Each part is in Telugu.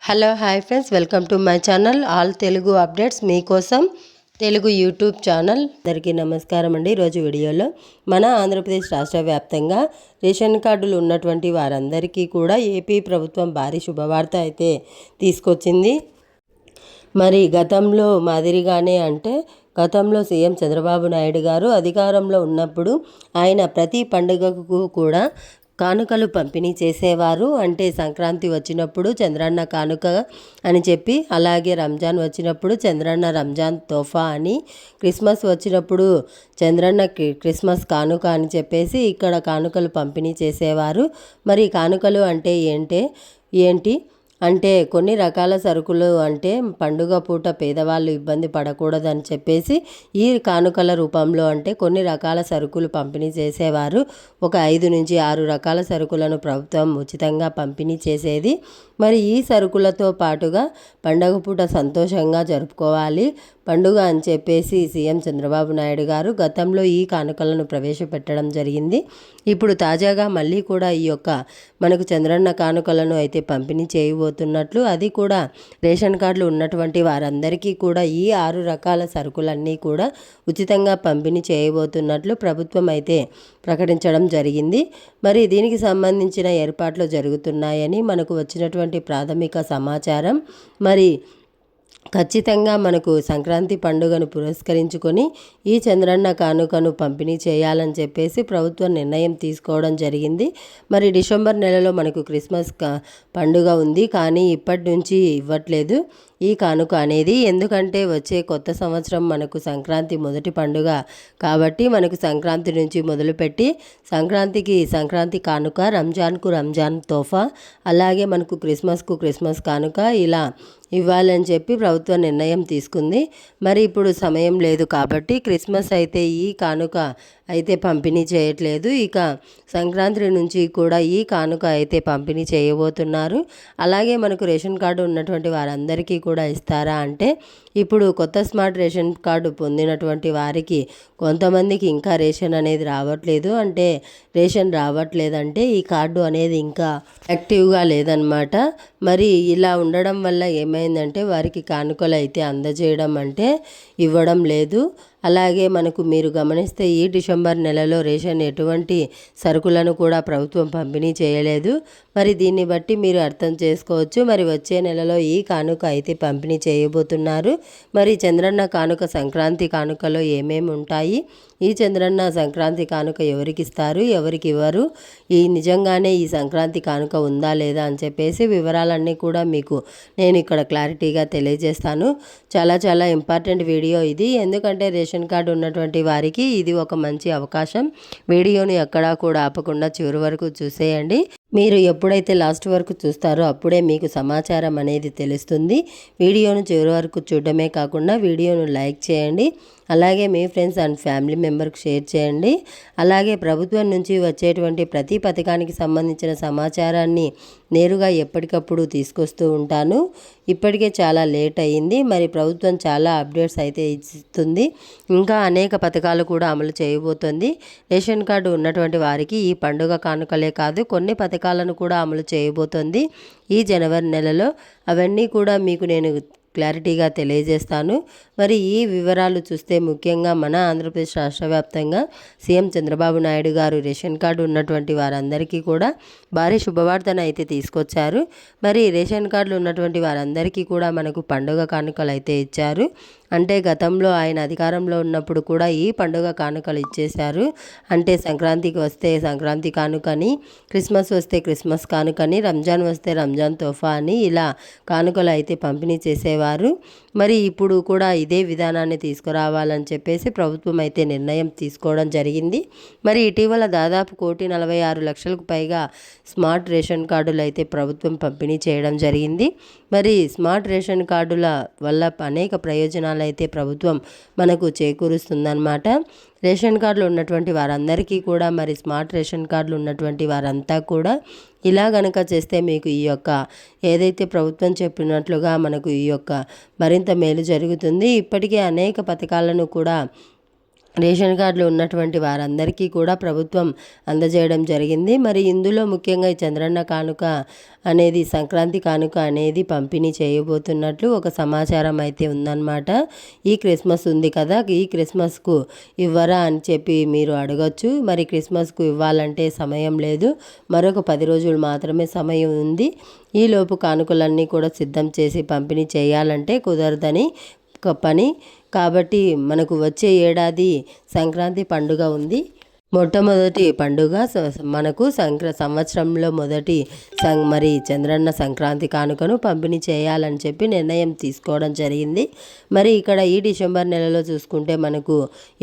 Hello hi friends, welcome to my channel all Telugu updates మీకోసం తెలుగు యూట్యూబ్ ఛానల్. అందరికీ నమస్కారం అండి. ఈరోజు వీడియోలో మన ఆంధ్రప్రదేశ్ రాష్ట్ర వ్యాప్తంగా రేషన్ కార్డులు ఉన్నటువంటి వారందరికీ కూడా ఏపీ ప్రభుత్వం భారీ శుభవార్త అయితే తీసుకొచ్చింది. మరి గతంలో మాదిరిగానే గతంలో సీఎం చంద్రబాబు నాయుడు గారు అధికారంలో ఉన్నప్పుడు ఆయన ప్రతి పండుగకు కూడా కానుకలు పంపిణీ చేసేవారు. అంటే సంక్రాంతి వచ్చినప్పుడు చంద్రన్న కానుక అని చెప్పి, అలాగే రంజాన్ వచ్చినప్పుడు చంద్రన్న రంజాన్ తోఫా అని, క్రిస్మస్ వచ్చినప్పుడు చంద్రన్న క్రిస్మస్ కానుక అని చెప్పేసి ఇక్కడ కానుకలు పంపిణీ చేసేవారు. మరి కానుకలు అంటే ఏంటి అంటే కొన్ని రకాల సరుకులు, అంటే పండుగ పూట పేదవాళ్ళు ఇబ్బంది పడకూడదని చెప్పేసి ఈ కానుకల రూపంలో కొన్ని రకాల సరుకులు పంపిణీ చేసేవారు. ఒక 5 నుంచి 6 రకాల సరుకులను ప్రభుత్వం ఉచితంగా పంపిణీ చేసేది. మరి ఈ సరుకులతో పాటుగా పండుగ పూట సంతోషంగా జరుపుకోవాలి పండుగ అని చెప్పేసి సీఎం చంద్రబాబు నాయుడు గారు గతంలో ఈ కానుకలను ప్రవేశపెట్టడం జరిగింది. ఇప్పుడు తాజాగా మళ్ళీ కూడా ఈ మనకు చంద్రన్న కానుకలను అయితే పంపిణీ చేయబోతున్నట్లు, అది కూడా రేషన్ కార్డులు ఉన్నటువంటి వారందరికీ కూడా ఈ 6 రకాల సరుకులన్నీ కూడా ఉచితంగా పంపిణీ చేయబోతున్నట్లు ప్రభుత్వం అయితే ప్రకటించడం జరిగింది. మరి దీనికి సంబంధించిన ఏర్పాట్లు జరుగుతున్నాయని మనకు వచ్చినటువంటి ప్రాథమిక సమాచారం. మరి ఖచ్చితంగా మనకు సంక్రాంతి పండుగను పురస్కరించుకొని ఈ చంద్రన్న కానుకను పంపిణీ చేయాలని చెప్పేసి ప్రభుత్వం నిర్ణయం తీసుకోవడం జరిగింది. మరి డిసెంబర్ నెలలో మనకు క్రిస్మస్ పండుగ ఉంది, కానీ ఇప్పటి నుంచి ఇవ్వట్లేదు ఈ కానుక అనేది. ఎందుకంటే వచ్చే కొత్త సంవత్సరం మనకు సంక్రాంతి మొదటి పండుగ కాబట్టి మనకు సంక్రాంతి నుంచి మొదలుపెట్టి సంక్రాంతి కానుక, రంజాన్కు రంజాన్ తోఫా, అలాగే మనకు క్రిస్మస్కు క్రిస్మస్ కానుక ఇలా ఇవ్వాలని చెప్పి ప్రభుత్వం నిర్ణయం తీసుకుంది. మరి ఇప్పుడు సమయం లేదు కాబట్టి క్రిస్మస్ అయితే ఈ కానుక అయితే పంపిణీ చేయట్లేదు. ఇక సంక్రాంతి నుంచి కూడా ఈ కానుక అయితే పంపిణీ చేయబోతున్నారు. అలాగే మనకు రేషన్ కార్డు ఉన్నటువంటి వారందరికీ కూడా ఇస్తారా అంటే, ఇప్పుడు కొత్త స్మార్ట్ రేషన్ కార్డు పొందినటువంటి వారికి కొంతమందికి ఇంకా రేషన్ అనేది రావట్లేదు. అంటే రేషన్ రావట్లేదంటే ఈ కార్డు అనేది ఇంకా యాక్టివ్గా లేదనమాట. మరి ఇలా ఉండడం వల్ల ఏమైందంటే వారికి కానుకలు అయితే అందజేయడం ఇవ్వడం లేదు. అలాగే మనకు మీరు గమనిస్తే ఈ డిసెంబర్ నెలలో రేషన్ ఎటువంటి సరుకులను కూడా ప్రభుత్వం పంపిణీ చేయలేదు. మరి దీన్ని బట్టి మీరు అర్థం చేసుకోవచ్చు. మరి వచ్చే నెలలో ఈ కానుక అయితే పంపిణీ చేయబోతున్నారు. మరి చంద్రన్న కానుక సంక్రాంతి కానుకలో ఏమేమి ఉంటాయి, ఈ చంద్రన్న సంక్రాంతి కానుక ఎవరికి ఇస్తారు, ఎవరికి ఇవ్వరు, నిజంగానే ఈ సంక్రాంతి కానుక ఉందా లేదా అని చెప్పేసి వివరాలన్నీ కూడా మీకు నేను ఇక్కడ క్లారిటీగా తెలియజేస్తాను. చాలా ఇంపార్టెంట్ వీడియో ఇది. ఎందుకంటే రేషన్ కార్డు ఉన్నటువంటి వారికి ఇది ఒక మంచి అవకాశం. వీడియోని ఎక్కడా కూడా ఆపకుండా చివరి వరకు చూసేయండి. మీరు ఎప్పుడైతే లాస్ట్ వరకు చూస్తారో అప్పుడే మీకు సమాచారం అనేది తెలుస్తుంది. వీడియోను చివరి వరకు చూడడమే కాకుండా వీడియోను లైక్ చేయండి. అలాగే మీ ఫ్రెండ్స్ అండ్ ఫ్యామిలీ మెంబర్కి షేర్ చేయండి. అలాగే ప్రభుత్వం నుంచి వచ్చేటువంటి ప్రతి పథకానికి సంబంధించిన సమాచారాన్ని నేరుగా ఎప్పటికప్పుడు తీసుకొస్తూ ఉంటాను. ఇప్పటికే చాలా లేట్ అయ్యింది. మరి ప్రభుత్వం చాలా అప్డేట్స్ అయితే ఇస్తుంది. ఇంకా అనేక పథకాలు కూడా అమలు చేయబోతోంది. రేషన్ కార్డు ఉన్నటువంటి వారికి ఈ పండుగ కానుకలే కాదు, కొన్ని పథకాలను కూడా అమలు చేయబోతోంది ఈ జనవరి నెలలో. అవన్నీ కూడా మీకు నేను క్లారిటీగా తెలియజేస్తాను. మరి ఈ వివరాలు చూస్తే ముఖ్యంగా మన ఆంధ్రప్రదేశ్ రాష్ట్ర వ్యాప్తంగా సీఎం చంద్రబాబు నాయుడు గారు రేషన్ కార్డు ఉన్నటువంటి వారందరికీ కూడా భారీ శుభవార్తను అయితే తీసుకొచ్చారు. మరి రేషన్ కార్డులు ఉన్నటువంటి వారందరికీ కూడా మనకు పండుగ కానుకలు అయితే ఇచ్చారు. అంటే గతంలో ఆయన అధికారంలో ఉన్నప్పుడు కూడా ఈ పండుగ కానుకలు ఇచ్చేశారు. అంటే సంక్రాంతికి వస్తే సంక్రాంతి కానుకని, క్రిస్మస్ వస్తే క్రిస్మస్ కానుకని, రంజాన్ వస్తే రంజాన్ తోఫా అని ఇలా కానుకలు అయితే పంపిణీ చేసేవారు. మరి ఇప్పుడు కూడా ఇదే విధానాన్ని తీసుకురావాలని చెప్పేసి ప్రభుత్వం అయితే నిర్ణయం తీసుకోవడం జరిగింది. మరి ఇటీవల దాదాపు 1,46,00,000కు పైగా స్మార్ట్ రేషన్ కార్డులు అయితే ప్రభుత్వం పంపిణీ చేయడం జరిగింది. మరి స్మార్ట్ రేషన్ కార్డుల వల్ల అనేక ప్రయోజనాలు అయితే ప్రభుత్వం మనకు చేకూరుస్తుందన్నమాట. రేషన్ కార్డులు ఉన్నటువంటి వారందరికీ కూడా, మరి స్మార్ట్ రేషన్ కార్డులు ఉన్నటువంటి వారంతా కూడా ఇలా గనక చేస్తే మీకు ఏదైతే ప్రభుత్వం చెప్పినట్లుగా మనకు మరింత మేలు జరుగుతుంది. ఇప్పటికే అనేక పథకాలను కూడా రేషన్ కార్డులు ఉన్నటువంటి వారందరికీ కూడా ప్రభుత్వం అందజేయడం జరిగింది. మరి ఇందులో ముఖ్యంగా ఈ చంద్రన్న కానుక అనేది, సంక్రాంతి కానుక అనేది పంపిణీ చేయబోతున్నట్లు ఒక సమాచారం అయితే ఉందన్నమాట. ఈ క్రిస్మస్ ఉంది కదా, ఈ క్రిస్మస్కు ఇవ్వరా అని చెప్పి మీరు అడగచ్చు. మరి క్రిస్మస్కు ఇవ్వాలంటే సమయం లేదు, మరొక 10 రోజులు మాత్రమే సమయం ఉంది. ఈలోపు కానుకలన్నీ కూడా సిద్ధం చేసి పంపిణీ చేయాలంటే కుదరదని పని. కాబట్టి మనకు వచ్చే ఏడాది సంక్రాంతి పండుగ ఉంది. మొట్టమొదటి పండుగ మనకు సంవత్సరంలో మొదటి మరి చంద్రన్న సంక్రాంతి కానుకను పంపిణీ చేయాలని చెప్పి నిర్ణయం తీసుకోవడం జరిగింది. మరి ఇక్కడ ఈ డిసెంబర్ నెలలో చూసుకుంటే మనకు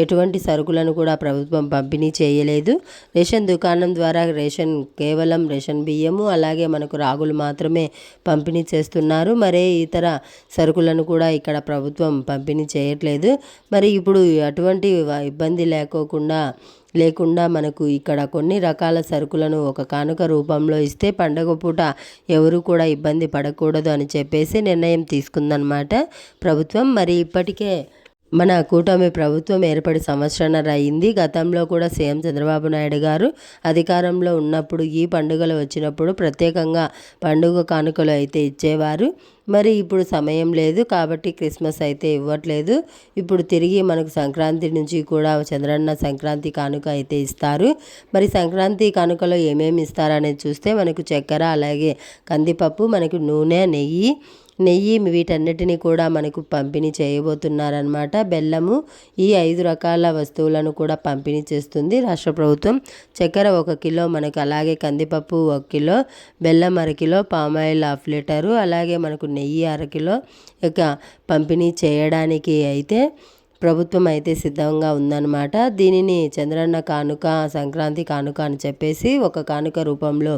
ఎటువంటి సరుకులను కూడా ప్రభుత్వం పంపిణీ చేయలేదు. రేషన్ దుకాణం ద్వారా కేవలం రేషన్ బియ్యము అలాగే మనకు రాగులు మాత్రమే పంపిణీ చేస్తున్నారు. మరే ఇతర సరుకులను కూడా ఇక్కడ ప్రభుత్వం పంపిణీ చేయట్లేదు. మరి ఇప్పుడు అటువంటి ఇబ్బంది లేకుండా మనకు ఇక్కడ కొన్ని రకాల సరుకులను ఒక కానుక రూపంలో ఇస్తే పండగ పూట ఎవరు కూడా ఇబ్బంది పడకూడదు అని చెప్పేసి నిర్ణయం తీసుకుందన్నమాట ప్రభుత్వం. మరి ఇప్పటికే మన కూటమి ప్రభుత్వం ఏర్పడి సంవత్సరన్నర అయింది. గతంలో కూడా సీఎం చంద్రబాబు నాయుడు గారు అధికారంలో ఉన్నప్పుడు ఈ పండుగలు వచ్చినప్పుడు ప్రత్యేకంగా పండుగ కానుకలు అయితే ఇచ్చేవారు. మరి ఇప్పుడు సమయం లేదు కాబట్టి క్రిస్మస్ అయితే ఇవ్వట్లేదు. ఇప్పుడు తిరిగి మనకు సంక్రాంతి నుంచి కూడా చంద్రన్న సంక్రాంతి కానుక అయితే ఇస్తారు. మరి సంక్రాంతి కానుకలో ఏమేమి ఇస్తారనేది చూస్తే మనకు చక్కెర, అలాగే కందిపప్పు, మనకు నూనె, నెయ్యి వీటన్నిటిని కూడా మనకు పంపిణీ చేయబోతున్నారనమాట. బెల్లము, ఈ 5 రకాల వస్తువులను కూడా పంపిణీ చేస్తుంది రాష్ట్ర ప్రభుత్వం. చక్కెర 1 కిలో మనకు, అలాగే కందిపప్పు 1 కిలో, బెల్లం 1 కిలో, పామాయిల్ 1/2 లీటరు, అలాగే మనకు నెయ్యి 1/2 కిలో ఇక పంపిణీ చేయడానికి అయితే ప్రభుత్వం అయితే సిద్ధంగా ఉందన్నమాట. దీనిని చంద్రన్న కానుక, సంక్రాంతి కానుక అని చెప్పేసి ఒక కానుక రూపంలో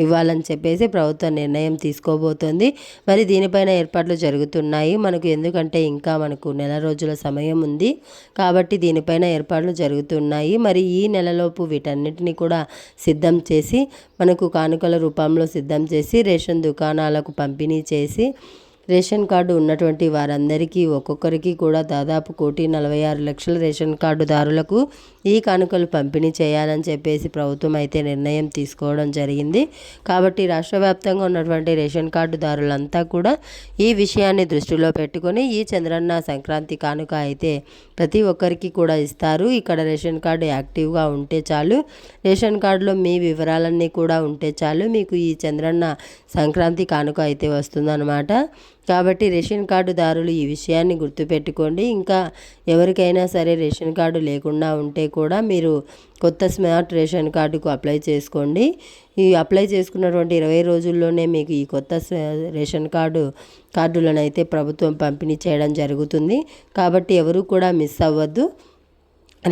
ఇవ్వాలని చెప్పేసి ప్రభుత్వం నిర్ణయం తీసుకోబోతోంది. మరి దీనిపైన ఏర్పాట్లు జరుగుతున్నాయి మనకు, ఎందుకంటే ఇంకా మనకు నెల రోజుల సమయం ఉంది కాబట్టి దీనిపైన ఏర్పాట్లు జరుగుతున్నాయి. మరి ఈ నెలలోపు వీటన్నిటిని కూడా సిద్ధం చేసి మనకు కానుకల రూపంలో సిద్ధం చేసి రేషన్ దుకాణాలకు పంపిణీ చేసి రేషన్ కార్డు ఉన్నటువంటి వారందరికీ ఒక్కొక్కరికి కూడా దాదాపు 1,46,00,000 రేషన్ కార్డుదారులకు ఈ కానుకలు పంపిణీ చేయాలని చెప్పేసి ప్రభుత్వం అయితే నిర్ణయం తీసుకోవడం జరిగింది. కాబట్టి రాష్ట్ర వ్యాప్తంగా ఉన్నటువంటి రేషన్ కార్డుదారులంతా కూడా ఈ విషయాన్ని దృష్టిలో పెట్టుకొని ఈ చంద్రన్న సంక్రాంతి కానుక అయితే ప్రతి ఒక్కరికి కూడా ఇస్తారు. ఇక్కడ రేషన్ కార్డు యాక్టివ్గా ఉంటే చాలు, రేషన్ కార్డులో మీ వివరాలన్నీ కూడా ఉంటే చాలు, మీకు ఈ చంద్రన్న సంక్రాంతి కానుక అయితే వస్తుందన్నమాట. కాబట్టి రేషన్ కార్డుదారులు ఈ విషయాన్ని గుర్తుపెట్టుకోండి. ఇంకా ఎవరికైనా సరే రేషన్ కార్డు లేకుండా ఉంటే కూడా మీరు కొత్త స్మార్ట్ రేషన్ కార్డుకు అప్లై చేసుకోండి. ఈ అప్లై చేసుకున్నటువంటి 20 రోజుల్లోనే మీకు ఈ కొత్త రేషన్ కార్డులను అయితే ప్రభుత్వం పంపిణీ చేయడం జరుగుతుంది. కాబట్టి ఎవరు కూడా మిస్ అవ్వద్దు.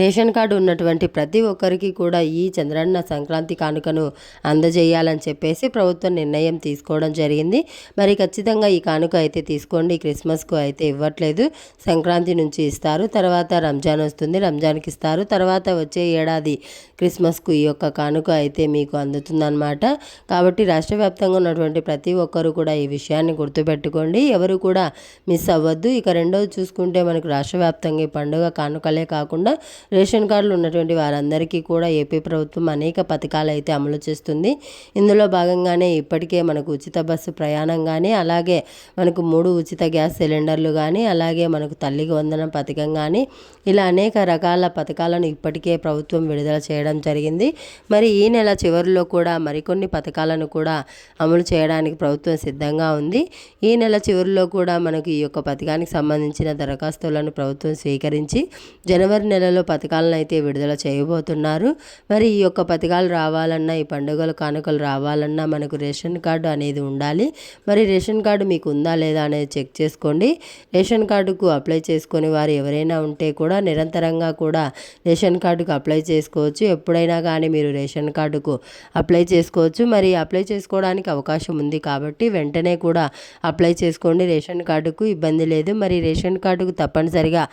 రేషన్ కార్డు ఉన్నటువంటి ప్రతి ఒక్కరికి కూడా ఈ చంద్రన్న సంక్రాంతి కానుకను అందజేయాలని చెప్పేసి ప్రభుత్వం నిర్ణయం తీసుకోవడం జరిగింది. మరి ఖచ్చితంగా ఈ కానుక అయితే తీసుకోండి. క్రిస్మస్కు అయితే ఇవ్వట్లేదు, సంక్రాంతి నుంచి ఇస్తారు. తర్వాత రంజాన్ వస్తుంది, రంజాన్కి ఇస్తారు. తర్వాత వచ్చే ఏడాది క్రిస్మస్కు ఈ యొక్క కానుక అయితే మీకు అందుతుందన్నమాట. కాబట్టి రాష్ట్ర వ్యాప్తంగా ఉన్నటువంటి ప్రతి ఒక్కరు కూడా ఈ విషయాన్ని గుర్తుపెట్టుకోండి, ఎవరు కూడా మిస్ అవ్వద్దు. ఇక రెండోది చూసుకుంటే మనకు రాష్ట్ర వ్యాప్తంగా ఈ పండుగ కానుకలే కాకుండా రేషన్ కార్డులు ఉన్నటువంటి వారందరికీ కూడా ఏపీ ప్రభుత్వం అనేక పథకాలు అయితే అమలు చేస్తుంది. ఇందులో భాగంగానే ఇప్పటికే మనకు ఉచిత బస్సు ప్రయాణం కానీ, అలాగే మనకు 3 ఉచిత గ్యాస్ సిలిండర్లు కానీ, అలాగే మనకు తల్లికి వందనం పథకం కానీ, ఇలా అనేక రకాల పథకాలను ఇప్పటికే ప్రభుత్వం విడుదల చేయడం జరిగింది. మరి ఈ నెల చివరిలో కూడా మరికొన్ని పథకాలను కూడా అమలు చేయడానికి ప్రభుత్వం సిద్ధంగా ఉంది. ఈ నెల చివరిలో కూడా మనకు ఈ యొక్క పథకానికి సంబంధించిన దరఖాస్తులను ప్రభుత్వం స్వీకరించి జనవరి నెలలో పథకాలను అయితే విడుదల చేయబోతున్నారు. మరి ఈ యొక్క పథకాలు రావాలన్నా, ఈ పండుగల కానుకలు రావాలన్నా మనకు రేషన్ కార్డు అనేది ఉండాలి. మరి రేషన్ కార్డు మీకు ఉందా లేదా అనేది చెక్ చేసుకోండి. రేషన్ కార్డుకు అప్లై చేసుకొని వారు ఎవరైనా ఉంటే కూడా నిరంతరంగా కూడా రేషన్ కార్డుకు అప్లై చేసుకోవచ్చు. ఎప్పుడైనా కానీ మీరు రేషన్ కార్డుకు అప్లై చేసుకోవచ్చు. మరి అప్లై చేసుకోవడానికి అవకాశం ఉంది కాబట్టి వెంటనే కూడా అప్లై చేసుకోండి. రేషన్ కార్డుకు ఇబ్బంది లేదు. మరి రేషన్ కార్డుకు తప్పనిసరిగా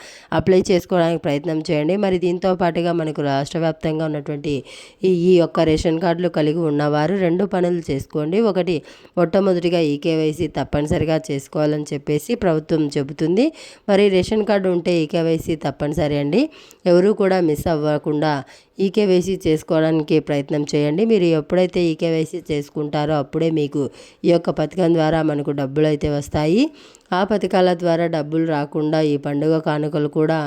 అప్లై చేసుకోవడానికి ప్రయత్నం చేయండి. మరి దీంతో పాటుగా మనకు రాష్ట్ర వ్యాప్తంగా ఉన్నటువంటి ఈ యొక్క రేషన్ కార్డులు కలిగి ఉన్నవారు 2 పనులు చేసుకోండి. ఒకటి, మొట్టమొదటిగా ఈకేవైసీ తప్పనిసరిగా చేసుకోవాలని చెప్పేసి ప్రభుత్వం చెబుతుంది. మరి రేషన్ కార్డు ఉంటే ఈకేవైసీ తప్పనిసరి అండి. ఎవరూ కూడా మిస్ అవ్వకుండా ఈకేవైసీ చేసుకోవడానికి ప్రయత్నం చేయండి. మీరు ఎప్పుడైతే ఈకేవైసీ చేసుకుంటారో అప్పుడే మీకు ఈ యొక్క పథకం ద్వారా మనకు డబ్బులు అయితే వస్తాయి. ఆ పథకాల ద్వారా డబ్బులు రాకుండా ఈ పండుగ కానుకలు కూడా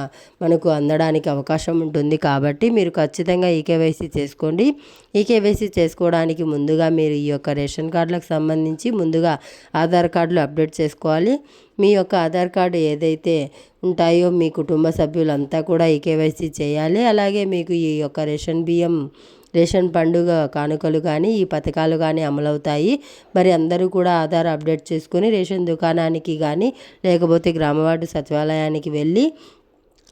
మనకు అందడానికి అవకాశం ఉంటుంది. కాబట్టి మీరు ఖచ్చితంగా ఈకేవైసీ చేసుకోండి. ఈకేవైసీ చేసుకోవడానికి ముందుగా మీరు ఈ యొక్క రేషన్ కార్డులకు సంబంధించి ముందుగా ఆధార్ కార్డులు అప్డేట్ చేసుకోవాలి. మీ యొక్క ఆధార్ కార్డు ఏదైతే ఉంటాయో మీ కుటుంబ సభ్యులంతా కూడా ఈకేవైసీ చేయాలి. అలాగే మీకు ఈ యొక్క రేషన్ పండుగ కానుకలు కానీ ఈ పథకాలు కానీ అమలవుతాయి. మరి అందరూ కూడా ఆధార్ అప్డేట్ చేసుకొని రేషన్ దుకాణానికి కానీ లేకపోతే గ్రామ వార్డు సచివాలయానికి వెళ్ళి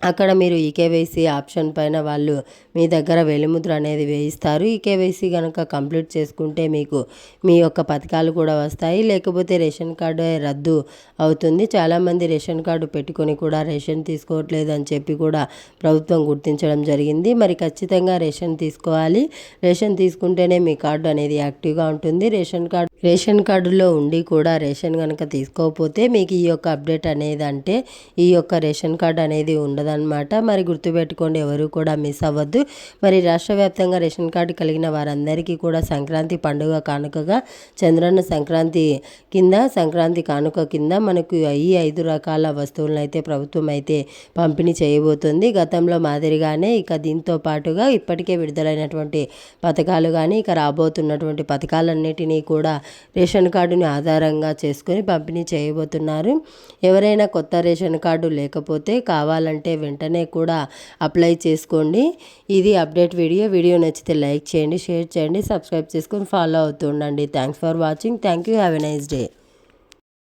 అక్కడ మీరు ఈకేవైసీ ఆప్షన్ పైన వాళ్ళు మీ దగ్గర వెలిముద్ర అనేది వేయిస్తారు. ఈకేవైసీ కనుక కంప్లీట్ చేసుకుంటే మీకు మీ యొక్క పథకాలు కూడా వస్తాయి. లేకపోతే రేషన్ కార్డు రద్దు అవుతుంది. చాలామంది రేషన్ కార్డు పెట్టుకొని కూడా రేషన్ తీసుకోవట్లేదు అని చెప్పి కూడా ప్రభుత్వం గుర్తించడం జరిగింది. మరి ఖచ్చితంగా రేషన్ తీసుకోవాలి. రేషన్ తీసుకుంటేనే మీ కార్డు అనేది యాక్టివ్గా ఉంటుంది. రేషన్ కార్డులో ఉండి కూడా రేషన్ కనుక తీసుకోకపోతే మీకు ఈ యొక్క అప్డేట్ అనేది అంటే ఈ యొక్క రేషన్ కార్డు అనేది ఉండదన్నమాట. మరి గుర్తుపెట్టుకోండి, ఎవరు కూడా మిస్ అవ్వద్దు. మరి రాష్ట్ర వ్యాప్తంగా రేషన్ కార్డు కలిగిన వారందరికీ కూడా సంక్రాంతి పండుగ కానుకగా చంద్రన్న సంక్రాంతి కానుక కింద మనకు ఈ 5 రకాల వస్తువులను అయితే ప్రభుత్వం అయితే పంపిణీ చేయబోతుంది. గతంలో మాదిరిగానే ఇక దీంతో పాటుగా ఇప్పటికే విడుదలైనటువంటి పథకాలు కానీ ఇక రాబోతున్నటువంటి పథకాలన్నిటినీ కూడా రేషన్ కార్డుని ఆధారంగా చేసుకొని పంపిణీ చేయబోతున్నారు. ఎవరైనా కొత్త రేషన్ కార్డు లేకపోతే కావాలంటే వెంటనే కూడా అప్లై చేసుకోండి. ఇది అప్డేట్ వీడియో నచ్చితే లైక్ చేయండి, షేర్ చేయండి, సబ్స్క్రైబ్ చేసుకొని ఫాలో అవుతూ ఉండండి. Thanks for watching. Thank you. Have a nice day.